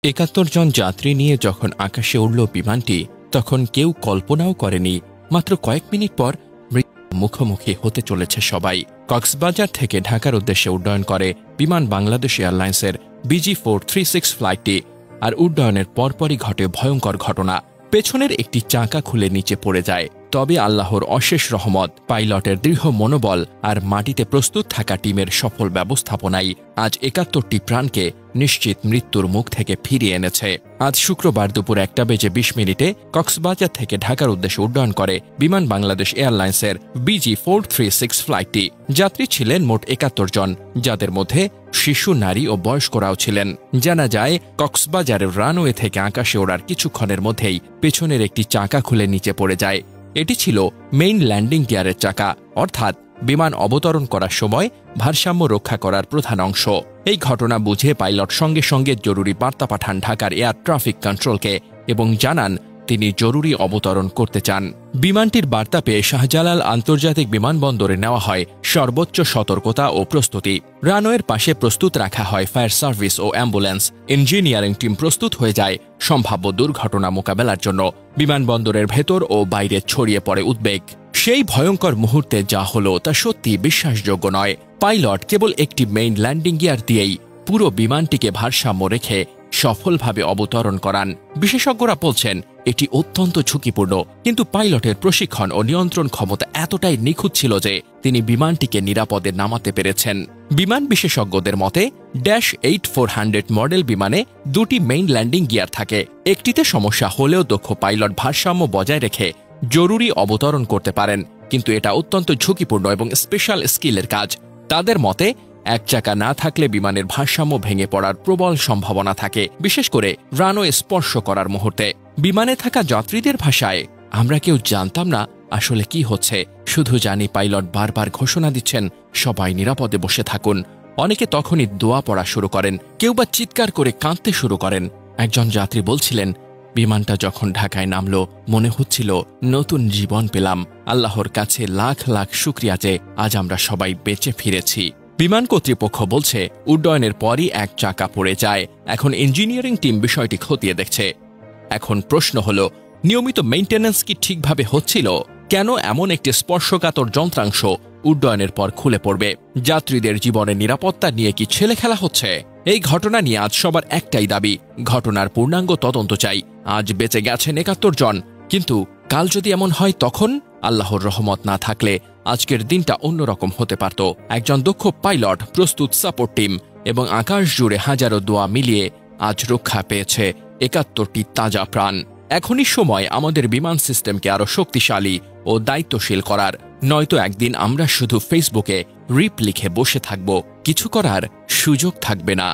৭১ জন যাত্রী নিয়ে যখন আকাশে উড়ল বিমানটি তখন কেউ কল্পনাও করেনি মাত্র কয়েক মিনিট পর মুখোমুখি হতে চলেছে সবাই। কক্সবাজার থেকে ঢাকার উদ্দেশ্যে উড্ডয়ন করে বিমান বাংলাদেশ এয়ারলাইন্সের BG436 ফ্লাইটটি। আর উড্ডয়নের পরপরই ঘটে ভয়ঙ্কর ঘটনা। পেছনের একটি চাকা খুলে নিচে পড়ে যায়। তবে আল্লাহর অশেষ রহমত, পাইলটের দৃঢ় মনোবল আর মাটিতে প্রস্তুত থাকা টিমের সফল ব্যবস্থাপনাই আজ ৭১টি প্রাণকে নিশ্চিত মৃত্যুর মুখ থেকে ফিরিয়ে এনেছে। আজ শুক্রবার দুপুর 1:20 কক্সবাজার থেকে ঢাকার উদ্দেশ্যে উড্ডয়ন করে বিমান বাংলাদেশ এয়ারলাইন্সের BG436 ফ্লাইটটি। যাত্রী ছিলেন মোট ৭১ জন, যাদের মধ্যে শিশু, নারী ও বয়স্করাও ছিলেন। জানা যায়, কক্সবাজারের রানওয়ে থেকে আকাশে ওড়ার কিছুক্ষণের মধ্যেই পেছনের একটি চাকা খুলে নিচে পড়ে যায়। এটি ছিল মেইন ল্যান্ডিং গিয়ারের চাকা, অর্থাৎ বিমান অবতরণ করার সময় ভারসাম্য রক্ষা করার প্রধান অংশ। এই ঘটনা বুঝে পাইলট সঙ্গে সঙ্গে জরুরি বার্তা পাঠান ঢাকার এয়ার ট্রাফিক কন্ট্রোলকে এবং জানান তিনি জরুরি অবতরণ করতে চান। বিমানটির বার্তা পেয়ে শাহজালাল আন্তর্জাতিক বিমানবন্দরে নেওয়া হয় সর্বোচ্চ সতর্কতা ও প্রস্তুতি। রানওয়ের পাশে প্রস্তুত রাখা হয় ফায়ার সার্ভিস ও অ্যাম্বুলেন্স। ইঞ্জিনিয়ারিং টিম প্রস্তুত হয়ে যায় সম্ভাব্য দুর্ঘটনা মোকাবেলার জন্য। বিমানবন্দরের ভেতর ও বাইরে ছড়িয়ে পড়ে উদ্বেগ। সেই ভয়ঙ্কর মুহূর্তে যা হলো তা সত্যি বিশ্বাসযোগ্য নয়। পাইলট কেবল একটি মেইন ল্যান্ডিং গিয়ার দিয়েই পুরো বিমানটিকে ভারসাম্য রেখে সফলভাবে অবতরণ করান। বিশেষজ্ঞরা বলছেন এটি অত্যন্ত ঝুঁকিপূর্ণ, কিন্তু পাইলটের প্রশিক্ষণ ও নিয়ন্ত্রণ ক্ষমতা এতটাই নিখুঁত ছিল যে তিনি বিমানটিকে নিরাপদে নামাতে পেরেছেন। বিমান বিশেষজ্ঞদের মতে -8400 মডেল বিমানে দুটি মেইন ল্যান্ডিং গিয়ার থাকে। একটিতে সমস্যা হলেও দক্ষ পাইলট ভারসাম্য বজায় রেখে জরুরি অবতরণ করতে পারেন, কিন্তু এটা অত্যন্ত ঝুঁকিপূর্ণ এবং স্পেশাল স্কিলের কাজ। তাদের মতে এক চাকা না থাকলে বিমানের ভারসাম্য ভেঙে পড়ার প্রবল সম্ভাবনা থাকে, বিশেষ করে রানওয়ে স্পর্শ করার মুহূর্তে। বিমানে থাকা যাত্রীদের ভাষায়, আমরা কেউ জানতাম না আসলে কি হচ্ছে, শুধু জানি পাইলট বারবার ঘোষণা দিচ্ছেন সবাই নিরাপদে বসে থাকুন। অনেকে তখনই দোয়া পড়া শুরু করেন, কেউ বা চিৎকার করে কাঁদতে শুরু করেন। একজন যাত্রী বলছিলেন, বিমানটা যখন ঢাকায় নামল মনে হচ্ছিল নতুন জীবন পেলাম। আল্লাহর কাছে লাখ লাখ শুকরিয়া যে আজ আমরা সবাই বেঁচে ফিরেছি। বিমান কর্তৃপক্ষ বলছে উড্ডয়নের পরই এক চাকা পড়ে যায়। এখন ইঞ্জিনিয়ারিং টিম বিষয়টি খতিয়ে দেখছে। এখন প্রশ্ন হল, নিয়মিত মেইনটেন্যান্স কি ঠিকভাবে হচ্ছিল? কেন এমন একটি স্পর্শকাতর যন্ত্রাংশ উড্ডয়নের পর খুলে পড়বে? যাত্রীদের জীবনের নিরাপত্তা নিয়ে কি ছেলে খেলা হচ্ছে? এই ঘটনা নিয়ে আজ সবার একটাই দাবি, ঘটনার পূর্ণাঙ্গ তদন্ত চাই। আজ বেঁচে গেছেন ৭১ জন, কিন্তু কাল যদি এমন হয় তখন? আল্লাহর রহমত না থাকলে আজকের দিনটা অন্যরকম হতে পারত। একজন দক্ষ পাইলট, প্রস্তুত সাপোর্ট টিম এবং আকাশ জুড়ে হাজারো দোয়া মিলিয়ে আজ রক্ষা পেয়েছে ৭১টি তাজা প্রাণ। এখনই সময় আমাদের বিমান সিস্টেমকে আরো শক্তিশালী ও দায়িত্বশীল করার, নয়তো একদিন আমরা শুধু ফেসবুকে রিপ লিখে বসে থাকব, কিছু করার সুযোগ থাকবে না।